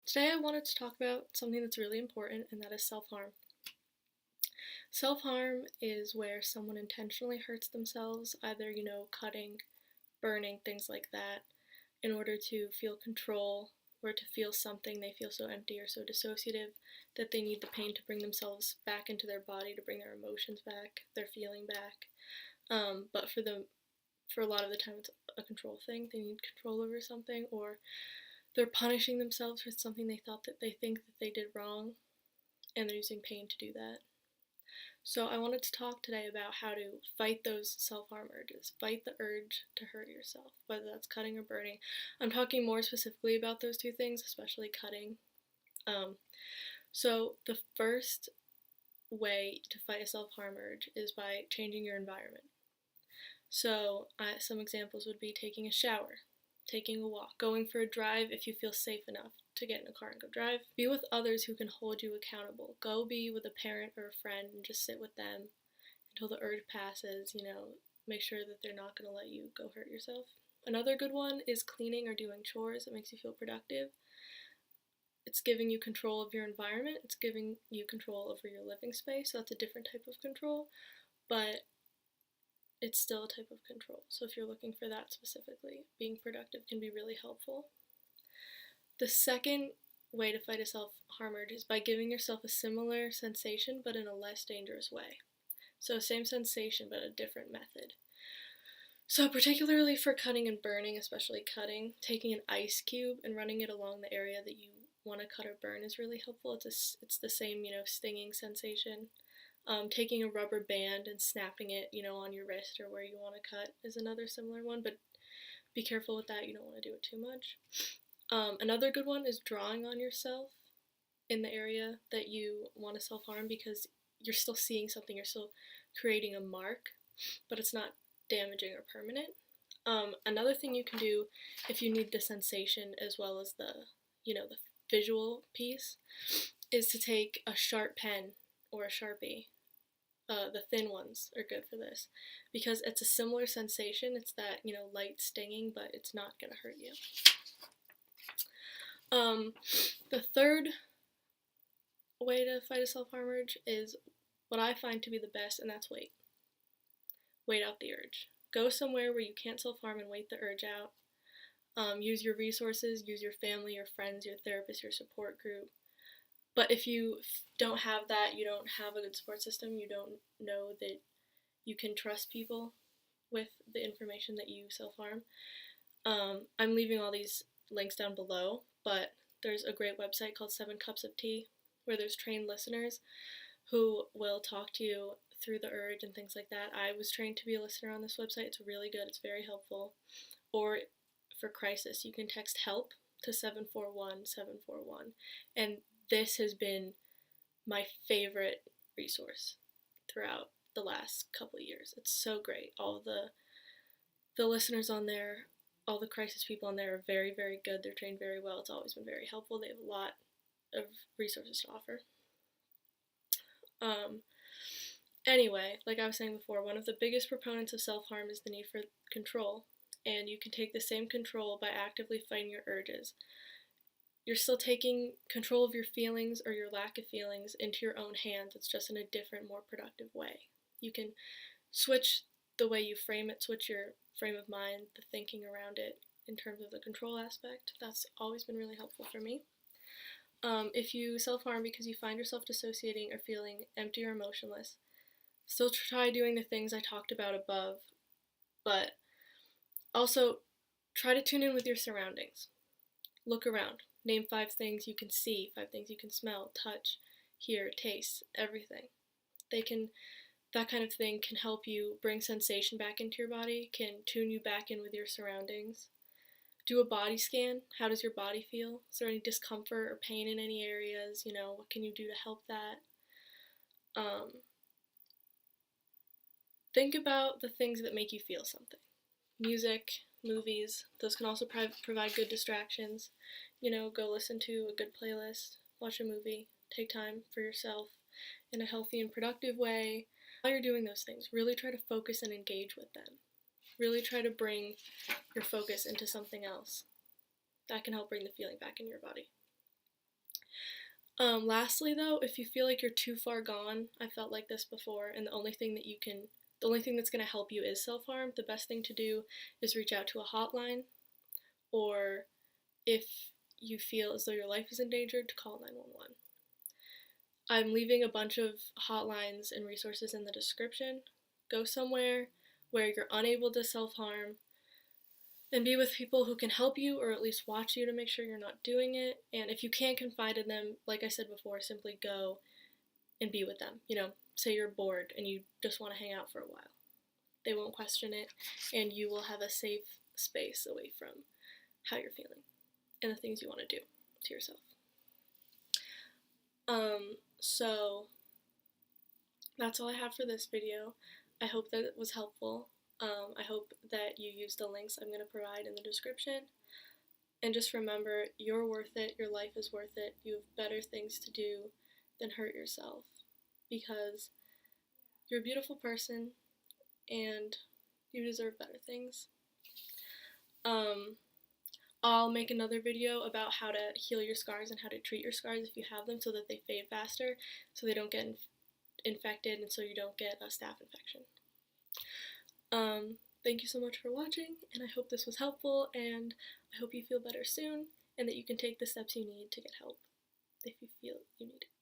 Today I wanted to talk about something that's really important, and that is self-harm. Self-harm is where someone intentionally hurts themselves, either, cutting, burning, things like that, in order to feel control or to feel something. They feel so empty or so dissociative that they need the pain to bring themselves back into their body, to bring their emotions back, their feeling back. But for a lot of the time, it's a control thing. They need control over something, or they're punishing themselves for something they think that they did wrong, and they're using pain to do that. So I wanted to talk today about how to fight those self-harm urges. Fight the urge to hurt yourself, whether that's cutting or burning. I'm talking more specifically about those two things, especially cutting. Um, so the first way to fight a self-harm urge is by changing your environment. So some examples would be taking a shower, taking a walk, going for a drive if you feel safe enough to get in a car and go drive. Be with others who can hold you accountable. Go be with a parent or a friend and just sit with them until the urge passes, make sure that they're not going to let you go hurt yourself. Another good one is cleaning or doing chores. It makes you feel productive. It's giving you control of your environment. It's giving you control over your living space. So that's a different type of control, but it's still a type of control. So if you're looking for that specifically, being productive can be really helpful. The second way to fight a self-harm urge is by giving yourself a similar sensation but in a less dangerous way. So same sensation but a different method. So particularly for cutting and burning, especially cutting, taking an ice cube and running it along the area that you want to cut or burn is really helpful. It's the same, stinging sensation. Taking a rubber band and snapping it, on your wrist or where you want to cut is another similar one, but be careful with that. You don't want to do it too much. Another good one is drawing on yourself in the area that you want to self-harm, because you're still seeing something, you're still creating a mark, but it's not damaging or permanent. Another thing you can do if you need the sensation as well as the visual piece is to take a sharp pen or a Sharpie. The thin ones are good for this because it's a similar sensation. It's that, light stinging, but it's not going to hurt you. The third way to fight a self-harm urge is what I find to be the best, and that's wait. Wait out the urge. Go somewhere where you can't self-harm and wait the urge out. Use your resources, use your family, your friends, your therapist, your support group. But if you don't have that, you don't have a good support system, you don't know that you can trust people with the information that you self-harm, I'm leaving all these links down below, but there's a great website called 7 Cups of Tea where there's trained listeners who will talk to you through the urge and things like that. I was trained to be a listener on this website. It's really good. It's very helpful. Or for crisis, you can text HELP to 741-741. And this has been my favorite resource throughout the last couple of years. It's so great. All the listeners on there, all the crisis people on there are very, very good. They're trained very well. It's always been very helpful. They have a lot of resources to offer. Anyway, like I was saying before, one of the biggest proponents of self-harm is the need for control, and you can take the same control by actively fighting your urges. You're still taking control of your feelings or your lack of feelings into your own hands. It's just in a different, more productive way. You can switch the way you frame it, switch your frame of mind, the thinking around it in terms of the control aspect. That's always been really helpful for me. If you self-harm because you find yourself dissociating or feeling empty or emotionless, still try doing the things I talked about above, but also try to tune in with your surroundings. Look around. Name 5 things you can see, 5 things you can smell, touch, hear, taste, everything. That kind of thing can help you bring sensation back into your body, can tune you back in with your surroundings. Do a body scan. How does your body feel? Is there any discomfort or pain in any areas? What can you do to help that? Think about the things that make you feel something. Music, movies, those can also provide good distractions. Go listen to a good playlist, watch a movie, take time for yourself in a healthy and productive way. While you're doing those things, really try to focus and engage with them. Really try to bring your focus into something else. That can help bring the feeling back in your body. Lastly though, if you feel like you're too far gone, I felt like this before, and the only thing that's going to help you is self-harm, the best thing to do is reach out to a hotline, or if you feel as though your life is endangered, to call 911. I'm leaving a bunch of hotlines and resources in the description. Go somewhere where you're unable to self-harm and be with people who can help you or at least watch you to make sure you're not doing it. And if you can't confide in them, like I said before, simply go and be with them. Say you're bored and you just want to hang out for a while. They won't question it, and you will have a safe space away from how you're feeling and the things you want to do to yourself. So that's all I have for this video. I hope that it was helpful. I hope that you use the links I'm going to provide in the description. And just remember, you're worth it, your life is worth it, you have better things to do than hurt yourself, because you're a beautiful person and you deserve better things. I'll make another video about how to heal your scars and how to treat your scars if you have them so that they fade faster, so they don't get infected and so you don't get a staph infection. Thank you so much for watching, and I hope this was helpful, and I hope you feel better soon, and that you can take the steps you need to get help if you feel you need it.